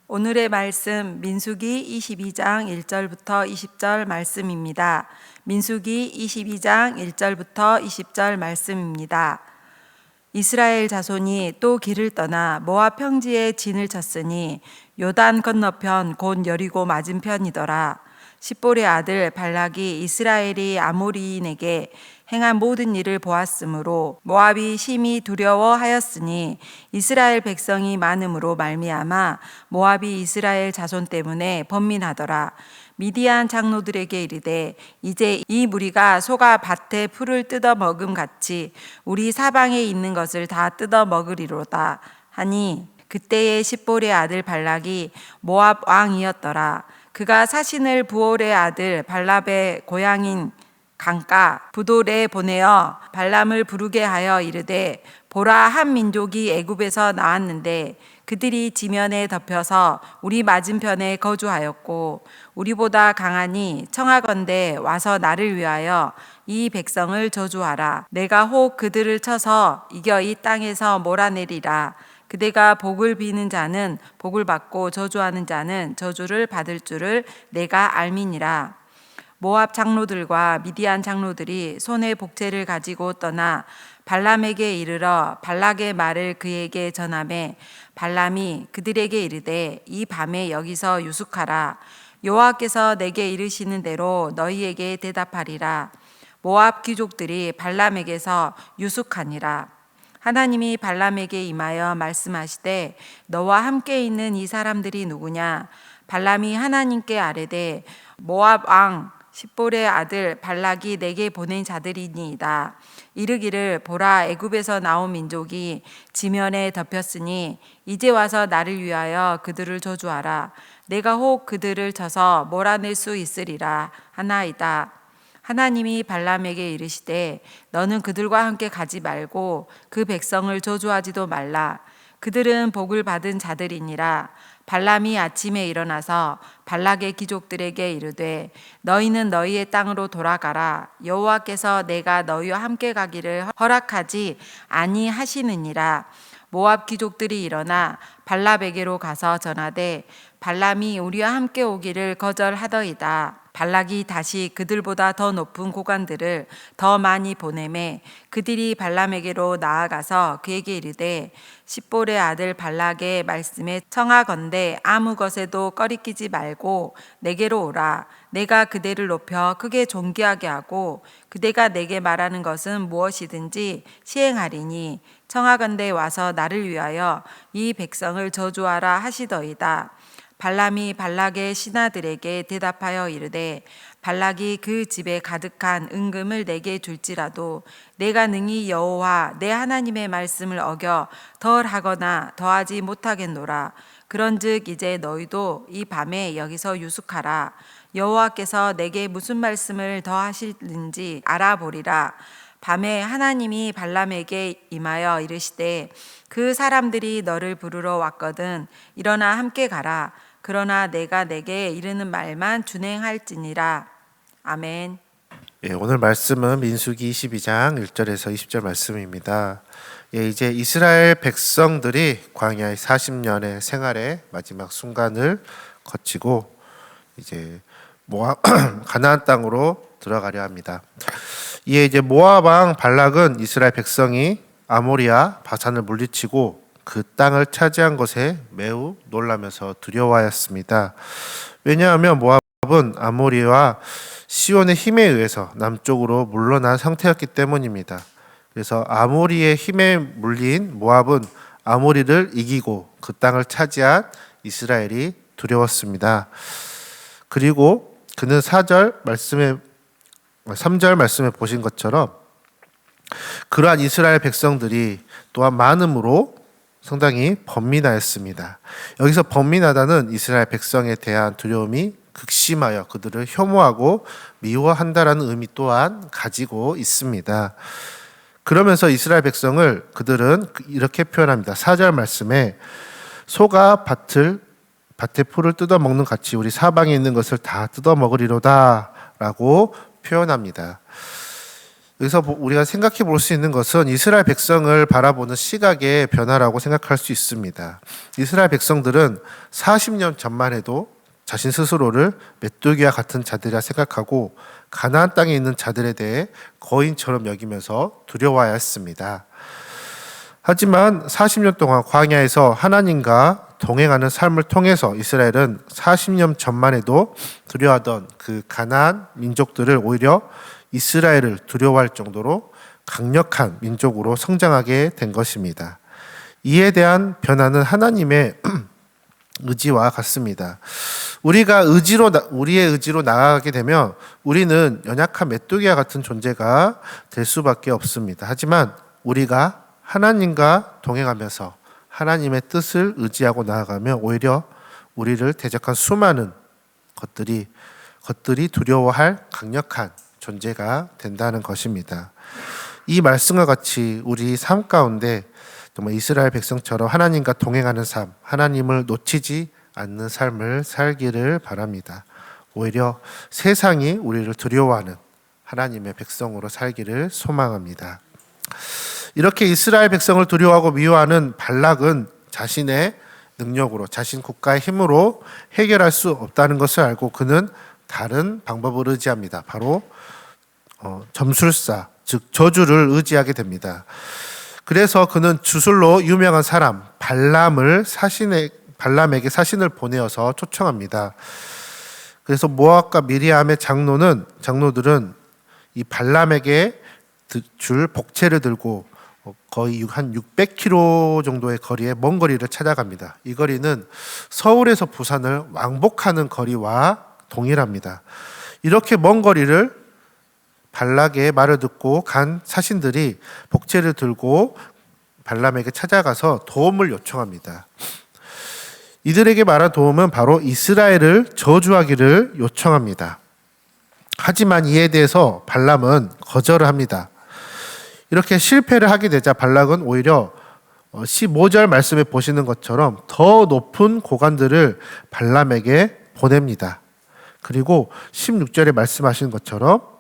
오늘의 말씀 민수기 22장 1절부터 20절 말씀입니다. 민수기 22장 1절부터 20절 말씀입니다. 이스라엘 자손이 또 길을 떠나 모압 평지에 진을 쳤으니 요단 건너편 곧 여리고 맞은편이더라. 십볼의 아들 발락이 이스라엘이 아모리인에게 행한 모든 일을 보았으므로 모압이 심히 두려워하였으니 이스라엘 백성이 많음으로 말미암아 모압이 이스라엘 자손 때문에 번민하더라. 미디안 장로들에게 이르되 이제 이 무리가 소가 밭에 풀을 뜯어 먹음 같이 우리 사방에 있는 것을 다 뜯어 먹으리로다 하니 그때에 십볼의 아들 발락이 모압 왕이었더라. 그가 사신을 부올의 아들 발랍의 고향인 강가 부돌에 보내어 발람을 부르게 하여 이르되 보라, 한 민족이 애굽에서 나왔는데 그들이 지면에 덮여서 우리 맞은편에 거주하였고 우리보다 강하니 청하건대 와서 나를 위하여 이 백성을 저주하라. 내가 혹 그들을 쳐서 이겨 이 땅에서 몰아내리라. 그대가 복을 비는 자는 복을 받고 저주하는 자는 저주를 받을 줄을 내가 알미니라. 모압 장로들과 미디안 장로들이 손에 복채를 가지고 떠나 발람에게 이르러 발락의 말을 그에게 전하매 발람이 그들에게 이르되 이 밤에 여기서 유숙하라. 여호와께서 내게 이르시는 대로 너희에게 대답하리라. 모압 귀족들이 발람에게서 유숙하니라. 하나님이 발람에게 임하여 말씀하시되 너와 함께 있는 이 사람들이 누구냐? 발람이 하나님께 아뢰되 모압 왕 십볼의 아들 발락이 내게 보낸 자들이니이다. 이르기를 보라, 애굽에서 나온 민족이 지면에 덮였으니 이제 와서 나를 위하여 그들을 저주하라. 내가 혹 그들을 쳐서 몰아낼 수 있으리라 하나이다. 하나님이 발람에게 이르시되 너는 그들과 함께 가지 말고 그 백성을 저주하지도 말라. 그들은 복을 받은 자들이니라. 발람이 아침에 일어나서 발락의 귀족들에게 이르되 너희는 너희의 땅으로 돌아가라. 여호와께서 내가 너희와 함께 가기를 허락하지 아니하시느니라. 모압 귀족들이 일어나 발락에게로 가서 전하되 발람이 우리와 함께 오기를 거절하더이다. 발락이 다시 그들보다 더 높은 고관들을 더 많이 보내매 그들이 발람에게로 나아가서 그에게 이르되 십볼의 아들 발락의 말씀에 청하건대 아무 것에도 꺼리끼지 말고 내게로 오라. 내가 그대를 높여 크게 존귀하게 하고 그대가 내게 말하는 것은 무엇이든지 시행하리니 청하건대 와서 나를 위하여 이 백성을 저주하라 하시더이다. 발람이 발락의 신하들에게 대답하여 이르되 발락이 그 집에 가득한 은금을 내게 줄지라도 내가 능히 여호와 내 하나님의 말씀을 어겨 덜하거나 더하지 못하겠노라. 그런즉 이제 너희도 이 밤에 여기서 유숙하라. 여호와께서 내게 무슨 말씀을 더하실는지 알아보리라. 밤에 하나님이 발람에게 임하여 이르시되 그 사람들이 너를 부르러 왔거든 일어나 함께 가라. 그러나 내가 내게 이르는 말만 준행할지니라. 아멘. 오늘 말씀은 민수기 22장 1절에서 20절 말씀입니다. 이제 이스라엘 백성들이 광야의 40년의 생활의 마지막 순간을 거치고 이제 모압 가나안 땅으로 들어가려 합니다. 이에 이제 모압 왕 발락은 이스라엘 백성이 아모리아 바산을 물리치고 그 땅을 차지한 것에 매우 놀라면서 두려워하였습니다. 왜냐하면 모압은 아모리와 시온의 힘에 의해서 남쪽으로 물러난 상태였기 때문입니다. 그래서 아모리의 힘에 물린 모압은 아모리를 이기고 그 땅을 차지한 이스라엘이 두려웠습니다. 그리고 그는 3절 말씀에 보신 것처럼 그러한 이스라엘 백성들이 또한 많음으로 상당히 번민하였습니다. 여기서 번민하다는 이스라엘 백성에 대한 두려움이 극심하여 그들을 혐오하고 미워한다라는 의미 또한 가지고 있습니다. 그러면서 이스라엘 백성을 그들은 이렇게 표현합니다. 4절 말씀에 소가 밭의 풀을 뜯어먹는 같이 우리 사방에 있는 것을 다 뜯어먹으리로다 라고 표현합니다. 여기서 우리가 생각해 볼 수 있는 것은 이스라엘 백성을 바라보는 시각의 변화라고 생각할 수 있습니다. 이스라엘 백성들은 40년 전만 해도 자신 스스로를 메뚜기와 같은 자들이라 생각하고 가나안 땅에 있는 자들에 대해 거인처럼 여기면서 두려워하였습니다. 하지만 40년 동안 광야에서 하나님과 동행하는 삶을 통해서 이스라엘은 40년 전만 해도 두려워하던 그 가나안 민족들을 오히려 이스라엘을 두려워할 정도로 강력한 민족으로 성장하게 된 것입니다. 이에 대한 변화는 하나님의 의지와 같습니다. 우리의 의지로 나아가게 되면 우리는 연약한 메뚜기와 같은 존재가 될 수밖에 없습니다. 하지만 우리가 하나님과 동행하면서 하나님의 뜻을 의지하고 나아가면 오히려 우리를 대적한 수많은 것들이 두려워할 강력한 존재가 된다는 것입니다. 이 말씀과 같이 우리 삶 가운데 정말 이스라엘 백성처럼 하나님과 동행하는 삶, 하나님을 놓치지 않는 삶을 살기를 바랍니다. 오히려 세상이 우리를 두려워하는 하나님의 백성으로 살기를 소망합니다. 이렇게 이스라엘 백성을 두려워하고 미워하는 발락은 자신의 능력으로, 자신 국가의 힘으로 해결할 수 없다는 것을 알고 그는 다른 방법을 의지합니다. 바로 점술사, 즉 저주를 의지하게 됩니다. 그래서 그는 주술로 유명한 사람 발람에게 사신을 보내어서 초청합니다. 그래서 모압과 미리암의 장로들은 이 발람에게 줄 복채를 들고 거의 한 600km 정도의 거리에 먼 거리를 찾아갑니다. 이 거리는 서울에서 부산을 왕복하는 거리와 동일합니다. 이렇게 먼 거리를 발락의 말을 듣고 간 사신들이 복채를 들고 발람에게 찾아가서 도움을 요청합니다. 이들에게 말한 도움은 바로 이스라엘을 저주하기를 요청합니다. 하지만 이에 대해서 발람은 거절을 합니다. 이렇게 실패를 하게 되자 발락은 오히려 15절 말씀에 보시는 것처럼 더 높은 고관들을 발람에게 보냅니다. 그리고 16절에 말씀하신 것처럼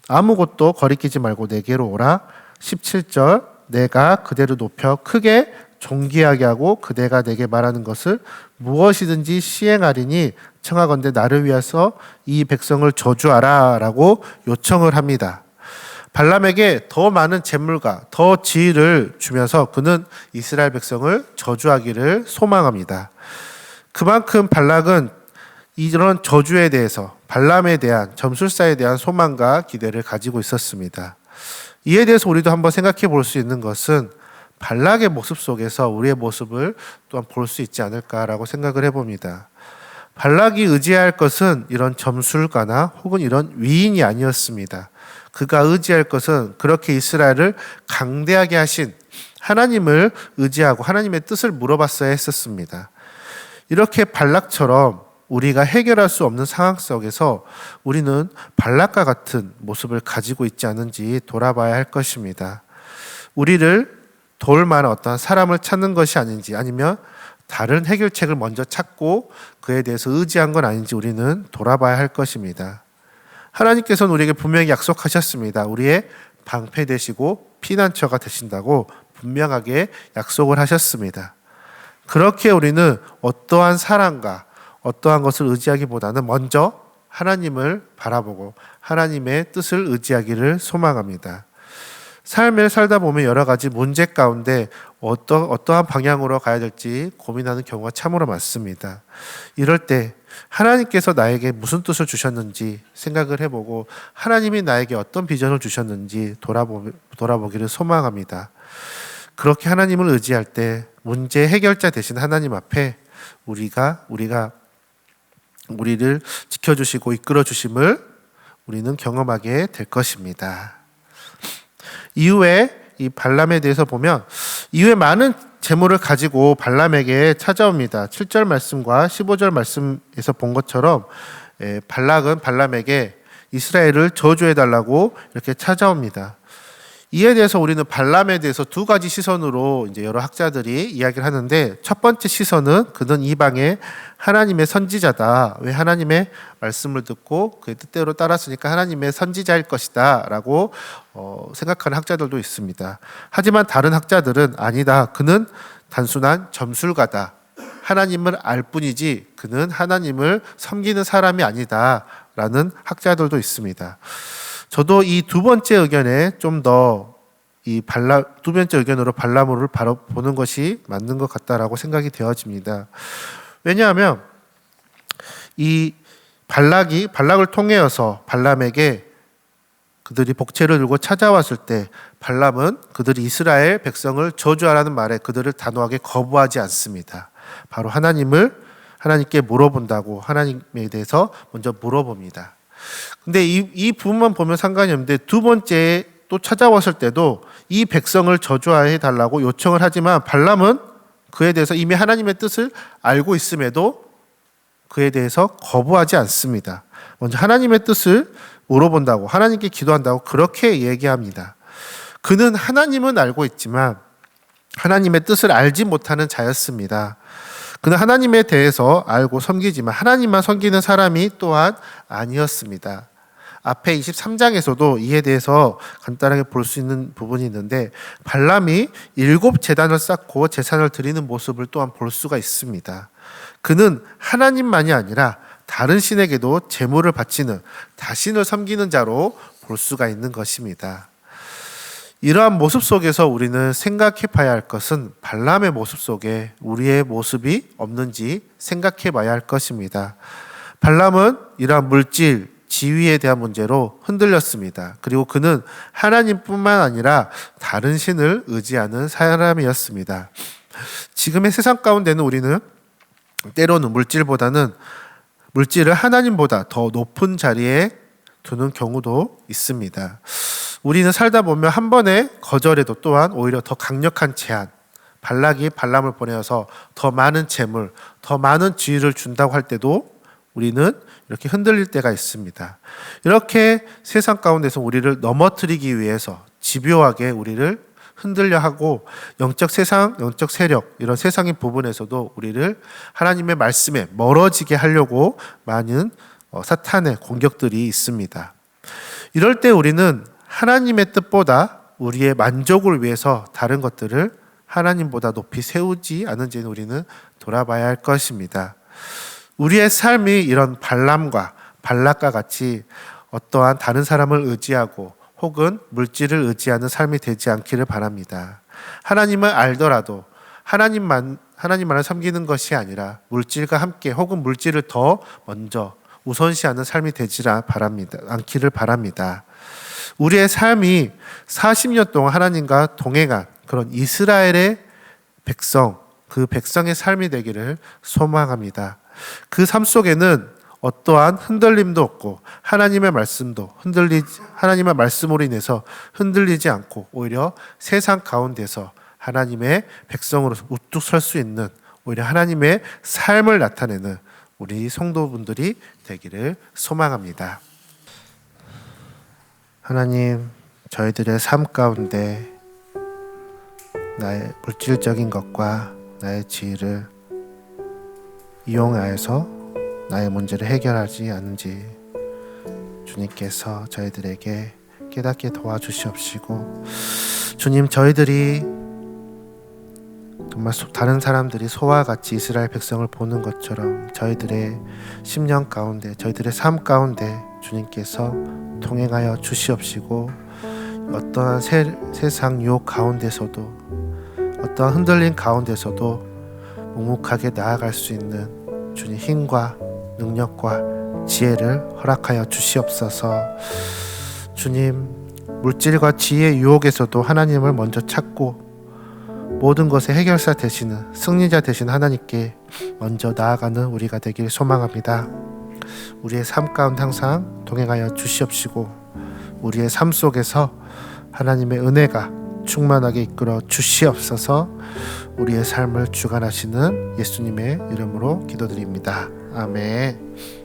아무것도 거리끼지 말고 내게로 오라. 17절 내가 그대를 높여 크게 존귀하게 하고 그대가 내게 말하는 것을 무엇이든지 시행하리니 청하건대 나를 위해서 이 백성을 저주하라 라고 요청을 합니다. 발람에게 더 많은 재물과 더 지위를 주면서 그는 이스라엘 백성을 저주하기를 소망합니다. 그만큼 발락은 이런 저주에 대해서 발람에 대한 점술사에 대한 소망과 기대를 가지고 있었습니다. 이에 대해서 우리도 한번 생각해 볼 수 있는 것은 발락의 모습 속에서 우리의 모습을 또한 볼 수 있지 않을까라고 생각을 해봅니다. 발락이 의지할 것은 이런 점술가나 혹은 이런 위인이 아니었습니다. 그가 의지할 것은 그렇게 이스라엘을 강대하게 하신 하나님을 의지하고 하나님의 뜻을 물어봤어야 했었습니다. 이렇게 발락처럼 우리가 해결할 수 없는 상황 속에서 우리는 발락과 같은 모습을 가지고 있지 않은지 돌아봐야 할 것입니다. 우리를 도울 만한 어떠한 사람을 찾는 것이 아닌지 아니면 다른 해결책을 먼저 찾고 그에 대해서 의지한 건 아닌지 우리는 돌아봐야 할 것입니다. 하나님께서는 우리에게 분명히 약속하셨습니다. 우리의 방패 되시고 피난처가 되신다고 분명하게 약속을 하셨습니다. 그렇게 우리는 어떠한 사랑과 어떠한 것을 의지하기보다는 먼저 하나님을 바라보고 하나님의 뜻을 의지하기를 소망합니다. 삶을 살다 보면 여러 가지 문제 가운데 어떠한 방향으로 가야 될지 고민하는 경우가 참으로 많습니다. 이럴 때 하나님께서 나에게 무슨 뜻을 주셨는지 생각을 해보고 하나님이 나에게 어떤 비전을 주셨는지 돌아보기를 소망합니다. 그렇게 하나님을 의지할 때 문제 해결자 되신 하나님 앞에 우리가 우리를 지켜주시고 이끌어주심을 우리는 경험하게 될 것입니다. 이후에 이 발람에 대해서 보면 이후에 많은 재물을 가지고 발람에게 찾아옵니다. 7절 말씀과 15절 말씀에서 본 것처럼 발락은 발람에게 이스라엘을 저주해달라고 이렇게 찾아옵니다. 이에 대해서 우리는 발람에 대해서 두 가지 시선으로 이제 여러 학자들이 이야기를 하는데, 첫 번째 시선은 그는 이방의 하나님의 선지자다. 왜 하나님의 말씀을 듣고 그의 뜻대로 따랐으니까 하나님의 선지자일 것이다 라고 생각하는 학자들도 있습니다. 하지만 다른 학자들은 아니다. 그는 단순한 점술가다. 하나님을 알 뿐이지 그는 하나님을 섬기는 사람이 아니다 라는 학자들도 있습니다. 저도 이 두 번째 의견에 좀 더 두 번째 의견으로 발람을 바라보는 것이 맞는 것 같다라고 생각이 되어집니다. 왜냐하면 이 발락을 통해서 발람에게 그들이 복채를 들고 찾아왔을 때 발람은 그들이 이스라엘 백성을 저주하라는 말에 그들을 단호하게 거부하지 않습니다. 바로 하나님께 물어본다고 하나님에 대해서 먼저 물어봅니다. 근데 이 부분만 보면 상관이 없는데, 두 번째 또 찾아왔을 때도 이 백성을 저주해 달라고 요청을 하지만 발람은 그에 대해서 이미 하나님의 뜻을 알고 있음에도 그에 대해서 거부하지 않습니다. 먼저 하나님의 뜻을 물어본다고, 하나님께 기도한다고 그렇게 얘기합니다. 그는 하나님은 알고 있지만 하나님의 뜻을 알지 못하는 자였습니다. 그는 하나님에 대해서 알고 섬기지만 하나님만 섬기는 사람이 또한 아니었습니다. 앞에 23장에서도 이에 대해서 간단하게 볼 수 있는 부분이 있는데, 발람이 7 제단을 쌓고 제사를 드리는 모습을 또한 볼 수가 있습니다. 그는 하나님만이 아니라 다른 신에게도 제물을 바치는, 자신을 섬기는 자로 볼 수가 있는 것입니다. 이러한 모습 속에서 우리는 생각해 봐야 할 것은 발람의 모습 속에 우리의 모습이 없는지 생각해 봐야 할 것입니다. 발람은 이러한 물질, 지위에 대한 문제로 흔들렸습니다. 그리고 그는 하나님뿐만 아니라 다른 신을 의지하는 사람이었습니다. 지금의 세상 가운데는 우리는 때로는 물질을 하나님보다 더 높은 자리에 두는 경우도 있습니다. 우리는 살다 보면 한 번의 거절에도 또한 오히려 더 강력한 제한, 발락이 발람을 보내어서 더 많은 재물, 더 많은 지위를 준다고 할 때도 우리는 이렇게 흔들릴 때가 있습니다. 이렇게 세상 가운데서 우리를 넘어뜨리기 위해서 집요하게 우리를 흔들려 하고, 영적 세상, 영적 세력, 이런 세상의 부분에서도 우리를 하나님의 말씀에 멀어지게 하려고 많은 사탄의 공격들이 있습니다. 이럴 때 우리는 하나님의 뜻보다 우리의 만족을 위해서 다른 것들을 하나님보다 높이 세우지 않은지는 우리는 돌아봐야 할 것입니다. 우리의 삶이 이런 발람과 발락과 같이 어떠한 다른 사람을 의지하고 혹은 물질을 의지하는 삶이 되지 않기를 바랍니다. 하나님을 알더라도 하나님만을 섬기는 것이 아니라 물질과 함께 혹은 물질을 더 먼저 우선시하는 삶이 되지 않기를 바랍니다. 우리의 삶이 40년 동안 하나님과 동행한 그런 이스라엘의 백성, 그 백성의 삶이 되기를 소망합니다. 그 삶 속에는 어떠한 흔들림도 없고 하나님의 말씀으로 인해서 흔들리지 않고 오히려 세상 가운데서 하나님의 백성으로서 우뚝 설 수 있는, 오히려 하나님의 삶을 나타내는 우리 성도분들이 되기를 소망합니다. 하나님, 저희들의 삶 가운데 나의 물질적인 것과 나의 지위를 이용하여서 나의 문제를 해결하지 않은지 주님께서 저희들에게 깨닫게 도와주시옵시고, 주님, 저희들이 정말 다른 사람들이 소와 같이 이스라엘 백성을 보는 것처럼 저희들의 심령 가운데, 저희들의 삶 가운데 주님께서 통행하여 주시옵시고, 어떠한 세상 유혹 가운데서도, 어떠한 흔들림 가운데서도 묵묵하게 나아갈 수 있는 주님 힘과 능력과 지혜를 허락하여 주시옵소서. 주님, 물질과 지혜의 유혹에서도 하나님을 먼저 찾고 모든 것의 해결사 되시는, 승리자 되신 하나님께 먼저 나아가는 우리가 되길 소망합니다. 우리의 삶 가운데 항상 동행하여 주시옵시고, 우리의 삶 속에서 하나님의 은혜가 충만하게 이끌어 주시옵소서. 우리의 삶을 주관하시는 예수님의 이름으로 기도드립니다. 아멘.